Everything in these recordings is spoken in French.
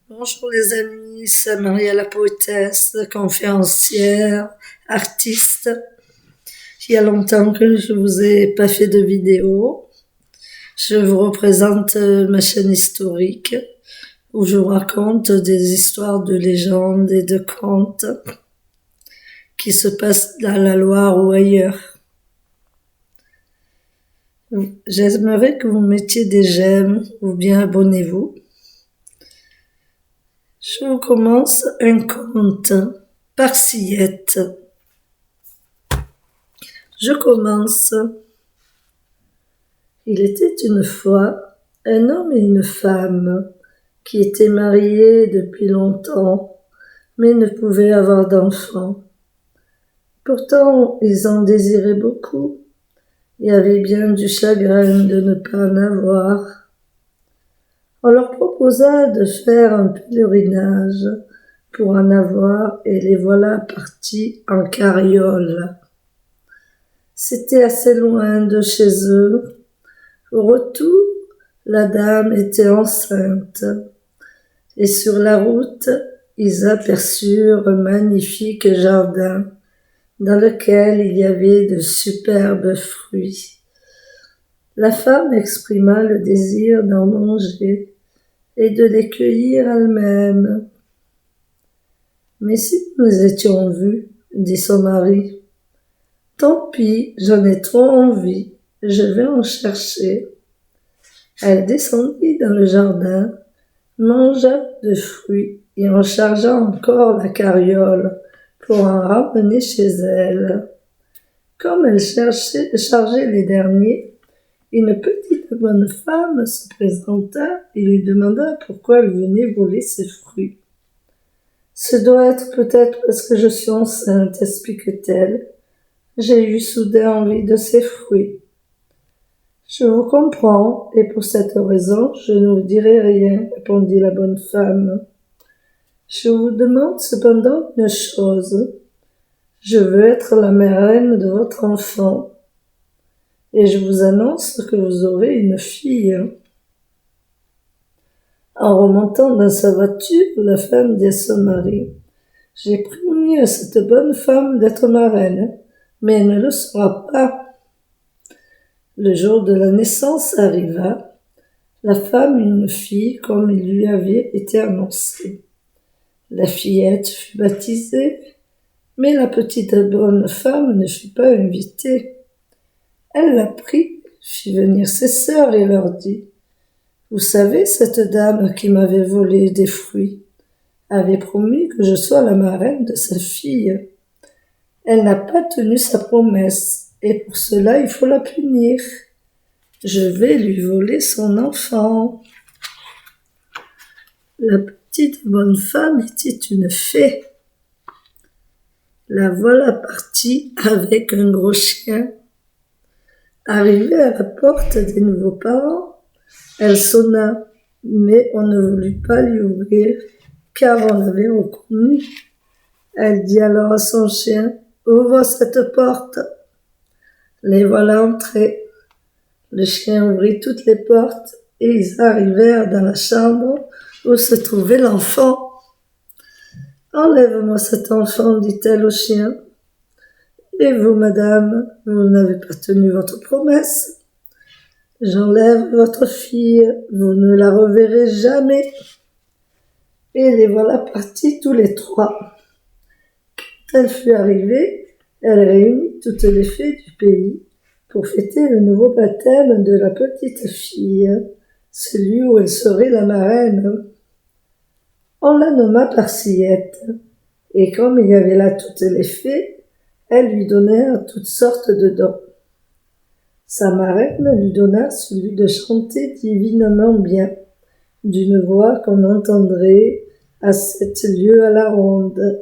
Bonjour les amis, c'est Maria la poétesse, conférencière, artiste. Il y a longtemps que je vous ai pas fait de vidéo. Je vous représente ma chaîne historique où je vous raconte des histoires de légendes et de contes qui se passent dans la Loire ou ailleurs. J'aimerais que vous mettiez des j'aime ou bien abonnez-vous. Je vous commence un conte par Sillette. Je commence. Il était une fois un homme et une femme qui étaient mariés depuis longtemps, mais ne pouvaient avoir d'enfants. Pourtant, ils en désiraient beaucoup et avaient bien du chagrin de ne pas en avoir. On leur proposa de faire un pèlerinage pour en avoir et les voilà partis en carriole. C'était assez loin de chez eux. Au retour, la dame était enceinte et sur la route, ils aperçurent un magnifique jardin dans lequel il y avait de superbes fruits. La femme exprima le désir d'en manger et de les cueillir elle-même. « Mais si nous étions vus, dit son mari, tant pis, j'en ai trop envie, je vais en chercher. » Elle descendit dans le jardin, mangea de fruits et en chargea encore la carriole pour en ramener chez elle. Comme elle chargeait les derniers, une petite bonne femme se présenta et lui demanda pourquoi elle venait voler ses fruits. « Ce doit être peut-être parce que je suis enceinte, explique-t-elle. J'ai eu soudain envie de ces fruits. »« Je vous comprends, et pour cette raison, je ne vous dirai rien, répondit la bonne femme. Je vous demande cependant une chose. Je veux être la marraine de votre enfant, et je vous annonce que vous aurez une fille. » En remontant dans sa voiture, la femme dit à son mari, « J'ai promis à cette bonne femme d'être marraine, mais elle ne le sera pas. » Le jour de la naissance arriva. La femme eut une fille comme il lui avait été annoncé. La fillette fut baptisée, mais la petite bonne femme ne fut pas invitée. Elle la prit, fit venir ses sœurs et leur dit, « Vous savez, cette dame qui m'avait volé des fruits avait promis que je sois la marraine de sa fille. Elle n'a pas tenu sa promesse, et pour cela il faut la punir. Je vais lui voler son enfant. » La petite bonne femme était une fée. La voilà partie avec un gros chien. Arrivée à la porte des nouveaux parents, elle sonna, mais on ne voulut pas lui ouvrir, car on l'avait reconnue. Elle dit alors à son chien, « Ouvre cette porte. » Les voilà entrés. Le chien ouvrit toutes les portes et ils arrivèrent dans la chambre où se trouvait l'enfant. « Enlève-moi cet enfant, dit-elle au chien. Et vous, madame, vous n'avez pas tenu votre promesse. J'enlève votre fille, vous ne la reverrez jamais. » Et les voilà partis tous les trois. Quand elle fut arrivée, elle réunit toutes les fées du pays pour fêter le nouveau baptême de la petite fille, celui où elle serait la marraine. On la nomma par Sillette, et comme il y avait là toutes les fées, elles lui donnèrent toutes sortes de dons. Sa marraine lui donna celui de chanter divinement bien, d'une voix qu'on entendrait à 7 lieues à la ronde.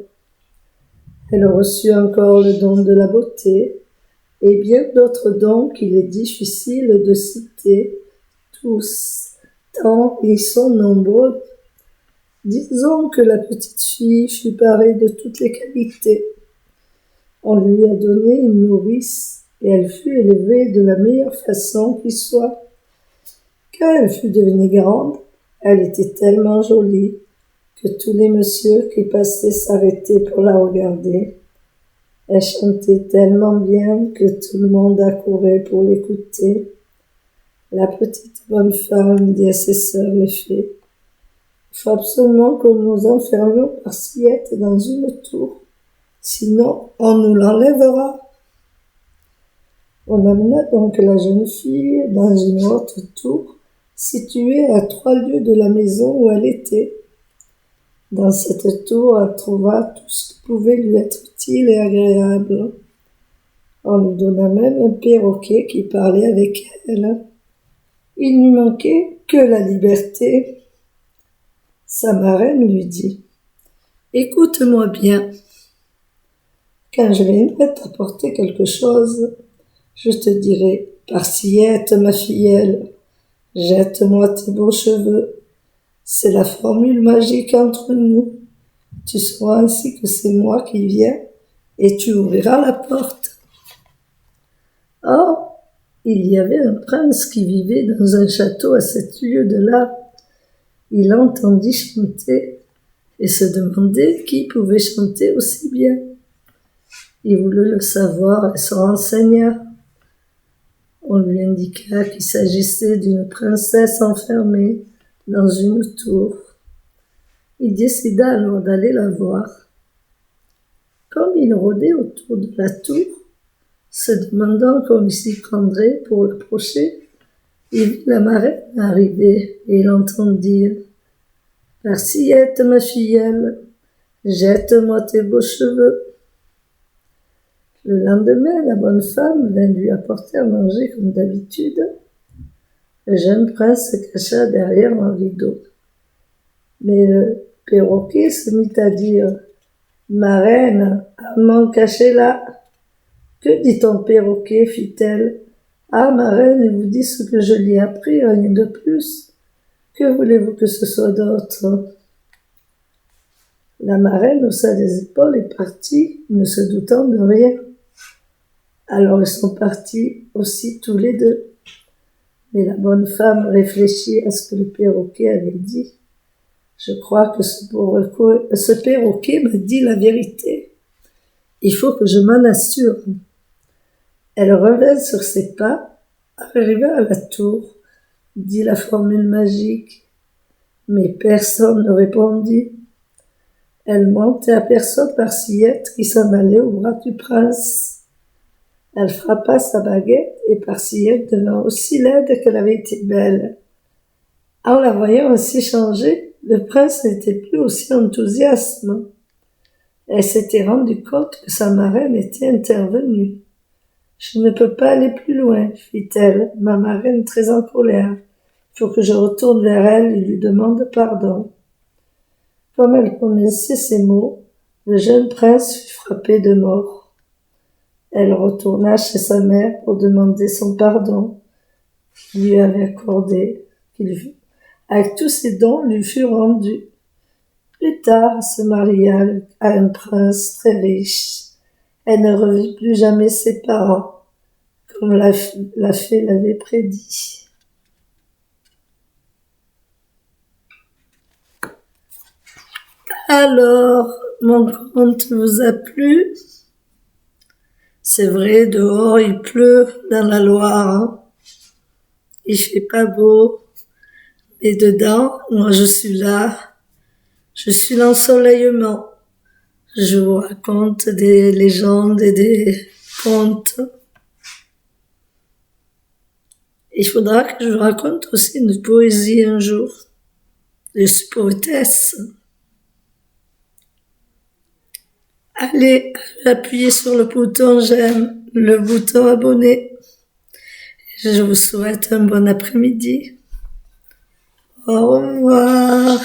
Elle reçut encore le don de la beauté, et bien d'autres dons qu'il est difficile de citer, tous, tant ils sont nombreux. Disons que la petite fille fut parée de toutes les qualités. On lui a donné une nourrice, et elle fut élevée de la meilleure façon qui soit. Quand elle fut devenue grande, elle était tellement jolie que tous les messieurs qui passaient s'arrêtaient pour la regarder. Elle chantait tellement bien que tout le monde accourait pour l'écouter. La petite bonne femme dit à ses sœurs les fées: « Il faut absolument que nous enfermions Parsiette dans une tour, sinon on nous l'enlèvera. » On amena donc la jeune fille dans une haute tour située à 3 lieues de la maison où elle était. Dans cette tour, elle trouva tout ce qui pouvait lui être utile et agréable. On lui donna même un perroquet qui parlait avec elle. Il n'y manquait que la liberté. Sa marraine lui dit: « Écoute-moi bien. Quand je viendrai t'apporter quelque chose, je te dirai: Parsiette, ma fillette, jette-moi tes beaux cheveux. C'est la formule magique entre nous. Tu sauras ainsi que c'est moi qui viens et tu ouvriras la porte. » Or, il y avait un prince qui vivait dans un château à 7 lieues de là. Il entendit chanter et se demandait qui pouvait chanter aussi bien. Il voulut le savoir et se renseigna. On lui indiqua qu'il s'agissait d'une princesse enfermée dans une tour. Il décida alors d'aller la voir. Comme il rôdait autour de la tour, se demandant comment il s'y prendrait pour l'approcher, il vit la marraine arriver et il entendit dire: « Parsiette, ma fillette, jette-moi tes beaux cheveux. » Le lendemain, la bonne femme vint lui apporter à manger comme d'habitude. Le jeune prince se cacha derrière un rideau. Mais le perroquet se mit à dire: « Ma reine, amant caché là. »« Que dit ton perroquet ?» fit-elle. « Ah, ma reine, il vous dit ce que je lui ai appris, rien de plus. Que voulez-vous que ce soit d'autre ?» La marraine haussa les épaules et partit, ne se doutant de rien. Alors ils sont partis aussi tous les deux. Mais la bonne femme réfléchit à ce que le perroquet avait dit. « Je crois que ce perroquet m'a dit la vérité. Il faut que je m'en assure. » Elle revint sur ses pas, arriva à la tour, dit la formule magique, mais personne ne répondit. Elle monta et aperçut Parsiette qui s'en allait au bras du prince. Elle frappa sa baguette et Parsiette devint aussi laide qu'elle avait été belle. En la voyant ainsi changée, le prince n'était plus aussi enthousiaste. Elle s'était rendue compte que sa marraine était intervenue. « Je ne peux pas aller plus loin, » fit-elle, ma marraine très en colère. « Il faut que je retourne vers elle et lui demande pardon. » Comme elle prononçait ces mots, le jeune prince fut frappé de mort. Elle retourna chez sa mère pour demander son pardon, qu'il lui avait accordé, avec tous ses dons lui furent rendus. Plus tard, elle se maria à un prince très riche. Elle ne revit plus jamais ses parents, comme la fée l'avait prédit. Alors, mon conte vous a plu? C'est vrai, dehors il pleut dans la Loire, hein. Il fait pas beau, mais dedans, moi je suis là, je suis l'ensoleillement. Je vous raconte des légendes et des contes. Il faudra que je vous raconte aussi une poésie un jour. Je suis poétesse. Allez, appuyez sur le bouton j'aime, le bouton abonner. Je vous souhaite un bon après-midi. Au revoir.